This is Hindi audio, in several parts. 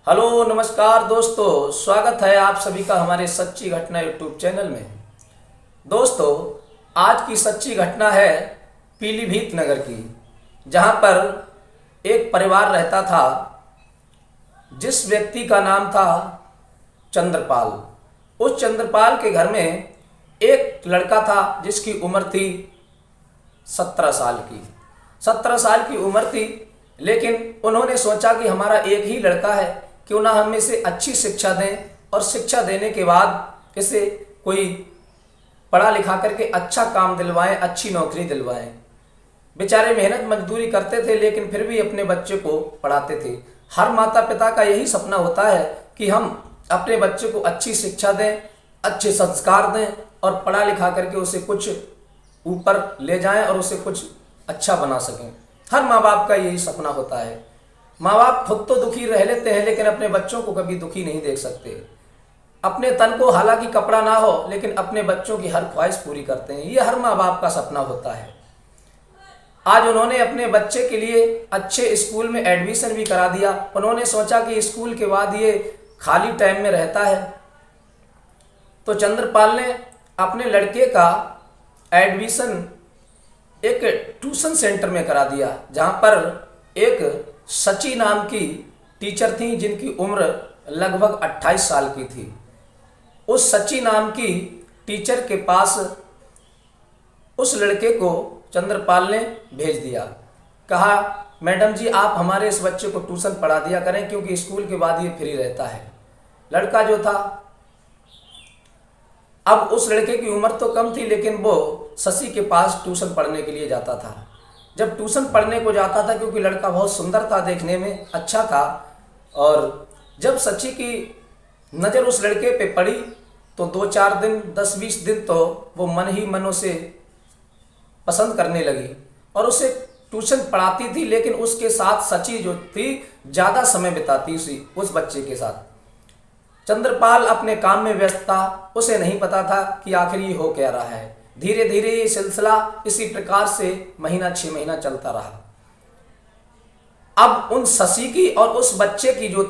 हेलो नमस्कार दोस्तों, स्वागत है आप सभी का हमारे सच्ची घटना यूट्यूब चैनल में। दोस्तों, आज की सच्ची घटना है पीलीभीत नगर की, जहां पर एक परिवार रहता था जिस व्यक्ति का नाम था चंद्रपाल। उस चंद्रपाल के घर में एक लड़का था जिसकी उम्र थी 17 साल की। 17 साल की उम्र थी, लेकिन उन्होंने सोचा कि हमारा एक ही लड़का है, क्यों ना हम इसे अच्छी शिक्षा दें और शिक्षा देने के बाद इसे कोई पढ़ा लिखा करके अच्छा काम दिलवाएं, अच्छी नौकरी दिलवाएं। बेचारे मेहनत मजदूरी करते थे, लेकिन फिर भी अपने बच्चे को पढ़ाते थे। हर माता पिता का यही सपना होता है कि हम अपने बच्चे को अच्छी शिक्षा दें, अच्छे संस्कार दें और पढ़ा लिखा करके उसे कुछ ऊपर ले जाएं और उसे कुछ अच्छा बना सकें। हर माँ बाप का यही सपना होता है। माँ बाप खुद तो दुखी रह लेते हैं, लेकिन अपने बच्चों को कभी दुखी नहीं देख सकते। अपने तन को हालांकि कपड़ा ना हो, लेकिन अपने बच्चों की हर ख्वाहिश पूरी करते हैं। ये हर माँ बाप का सपना होता है। आज उन्होंने अपने बच्चे के लिए अच्छे स्कूल में एडमिशन भी करा दिया। उन्होंने सोचा कि स्कूल के बाद ये खाली टाइम में रहता है, तो चंद्रपाल ने अपने लड़के का एडमिशन एक ट्यूशन सेंटर में करा दिया, जहाँ पर एक सची नाम की टीचर थी जिनकी उम्र लगभग 28 साल की थी। उस सची नाम की टीचर के पास उस लड़के को चंद्रपाल ने भेज दिया। कहा, मैडम जी आप हमारे इस बच्चे को ट्यूशन पढ़ा दिया करें, क्योंकि स्कूल के बाद ये फ्री रहता है। लड़का जो था, अब उस लड़के की उम्र तो कम थी, लेकिन वो शशि के पास ट्यूशन पढ़ने के लिए जाता था। जब ट्यूशन पढ़ने को जाता था, क्योंकि लड़का बहुत सुंदर था, देखने में अच्छा था, और जब शशि की नज़र उस लड़के पे पड़ी तो 2-4 दिन 10-20 दिन तो वो मन ही मन उसे पसंद करने लगी और उसे ट्यूशन पढ़ाती थी। लेकिन उसके साथ शशि जो थी ज़्यादा समय बिताती उस बच्चे के साथ। चंद्रपाल अपने काम में व्यस्त था, उसे नहीं पता था कि आखिर ये हो क्या रहा है। धीरे धीरे ये सिलसिला इसी प्रकार से महीना 6 महीना चलता रहा। अब उन शशि की और उस बच्चे की जो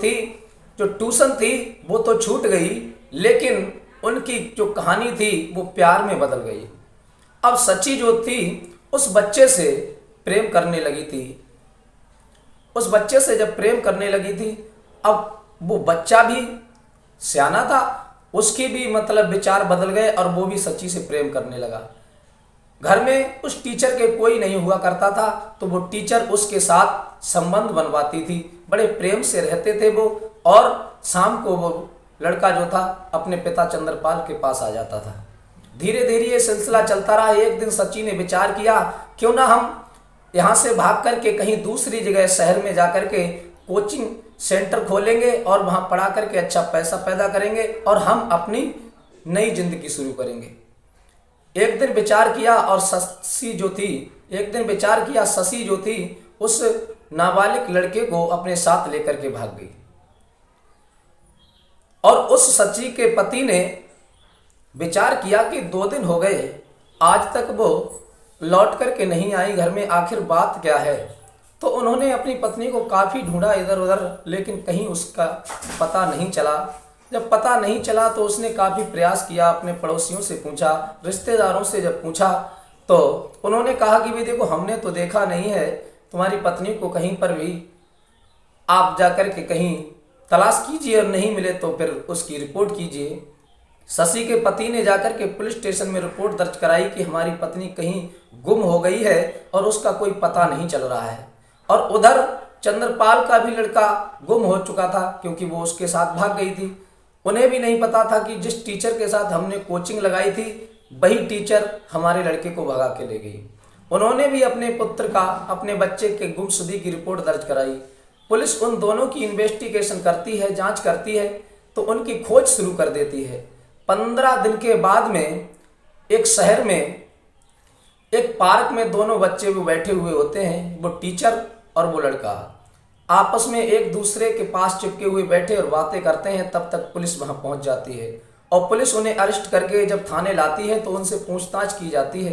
ट्यूशन थी वो तो छूट गई, लेकिन उनकी जो कहानी थी वो प्यार में बदल गई। अब शशि जो थी उस बच्चे से प्रेम करने लगी थी। उस बच्चे से जब प्रेम करने लगी थी, अब वो बच्चा भी सियाना था, उसकी भी मतलब विचार बदल गए और वो भी शशि से प्रेम करने लगा। घर में उस टीचर के कोई नहीं हुआ करता था, तो वो टीचर उसके साथ संबंध बनवाती थी। बड़े प्रेम से रहते थे वो, और शाम को वो लड़का जो था अपने पिता चंद्रपाल के पास आ जाता था। धीरे धीरे ये सिलसिला चलता रहा। एक दिन शशि ने विचार किया, क्यों ना हम यहाँ से भाग करके कहीं दूसरी जगह शहर में जाकर के कोचिंग सेंटर खोलेंगे और वहाँ पढ़ा करके अच्छा पैसा पैदा करेंगे और हम अपनी नई जिंदगी शुरू करेंगे। एक दिन विचार किया और शशि जो थी उस नाबालिग लड़के को अपने साथ लेकर के भाग गई। और उस शशि के पति ने विचार किया कि 2 दिन हो गए, आज तक वो लौट करके नहीं आई घर में, आखिर बात क्या है। तो उन्होंने अपनी पत्नी को काफ़ी ढूंढा इधर उधर, लेकिन कहीं उसका पता नहीं चला। जब पता नहीं चला तो उसने काफ़ी प्रयास किया, अपने पड़ोसियों से पूछा, रिश्तेदारों से जब पूछा तो उन्होंने कहा कि भाई देखो, हमने तो देखा नहीं है तुम्हारी पत्नी को कहीं पर भी, आप जाकर के कहीं तलाश कीजिए और नहीं मिले तो फिर उसकी रिपोर्ट कीजिए। शशि के पति ने जाकर के पुलिस स्टेशन में रिपोर्ट दर्ज कराई कि हमारी पत्नी कहीं गुम हो गई है और उसका कोई पता नहीं चल रहा है। और उधर चंद्रपाल का भी लड़का गुम हो चुका था, क्योंकि वो उसके साथ भाग गई थी। उन्हें भी नहीं पता था कि जिस टीचर के साथ हमने कोचिंग लगाई थी वही टीचर हमारे लड़के को भगा के ले गई। उन्होंने भी अपने पुत्र का, अपने बच्चे के गुमशुदगी की रिपोर्ट दर्ज कराई। पुलिस उन दोनों की इन्वेस्टिगेशन करती है, जांच करती है, तो उनकी खोज शुरू कर देती है। 15 दिन के बाद में एक शहर में एक पार्क में दोनों बच्चे वो बैठे हुए होते हैं, वो टीचर और वो लड़का आपस में एक दूसरे के पास चिपके हुए बैठे और बातें करते हैं। तब तक पुलिस वहां पहुंच जाती है और पुलिस उन्हें अरेस्ट करके जब थाने लाती है तो उनसे पूछताछ की जाती है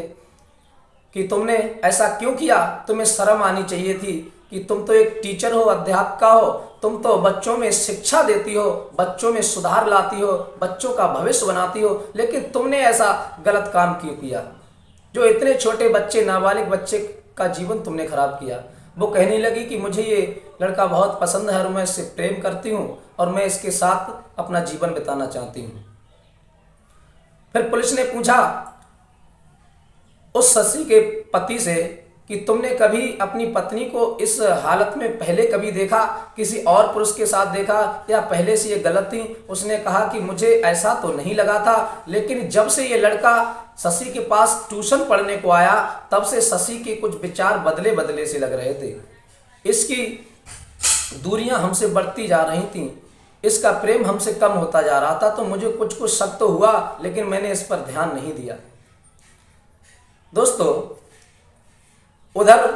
कि तुमने ऐसा क्यों किया, तुम्हें शर्म आनी चाहिए थी। कि तुम तो एक टीचर हो, अध्यापिका हो, तुम तो बच्चों में शिक्षा देती हो, बच्चों में सुधार लाती हो, बच्चों का भविष्य बनाती हो, लेकिन तुमने ऐसा गलत काम क्यों किया? जो इतने छोटे बच्चे, नाबालिग बच्चे का जीवन तुमने खराब किया। वो कहने लगी कि मुझे ये लड़का बहुत पसंद है और मैं इससे प्रेम करती हूँ और मैं इसके साथ अपना जीवन बिताना चाहती हूँ। फिर पुलिस ने पूछा उस शशि के पति से कि तुमने कभी अपनी पत्नी को इस हालत में पहले कभी देखा, किसी और पुरुष के साथ देखा, या पहले से ये गलत थी? उसने कहा कि मुझे ऐसा तो नहीं लगा था, लेकिन जब से ये लड़का शशि के पास ट्यूशन पढ़ने को आया तब से शशि के कुछ विचार बदले बदले से लग रहे थे। इसकी दूरियां हमसे बढ़ती जा रही थीं, इसका प्रेम हमसे कम होता जा रहा था, तो मुझे कुछ कुछ शक तो हुआ, लेकिन मैंने इस पर ध्यान नहीं दिया। दोस्तों, उधर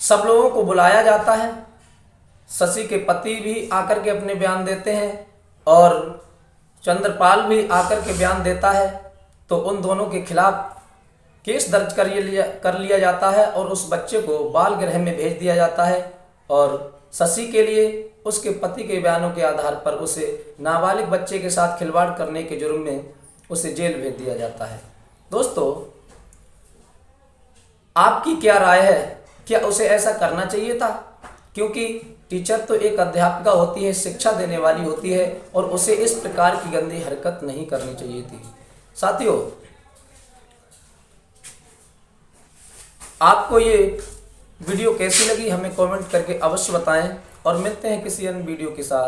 सब लोगों को बुलाया जाता है, शशि के पति भी आकर के अपने बयान देते हैं और चंद्रपाल भी आकर के बयान देता है, तो उन दोनों के खिलाफ केस दर्ज कर लिया जाता है और उस बच्चे को बाल गृह में भेज दिया जाता है और शशि के लिए उसके पति के बयानों के आधार पर उसे नाबालिग बच्चे के साथ खिलवाड़ करने के जुर्म में उसे जेल भेज दिया जाता है। दोस्तों, आपकी क्या राय है? क्या उसे ऐसा करना चाहिए था? क्योंकि टीचर तो एक अध्यापिका होती है, शिक्षा देने वाली होती है, और उसे इस प्रकार की गंदी हरकत नहीं करनी चाहिए थी। साथियों, आपको ये वीडियो कैसी लगी हमें कमेंट करके अवश्य बताएं और मिलते हैं किसी अन्य वीडियो के साथ।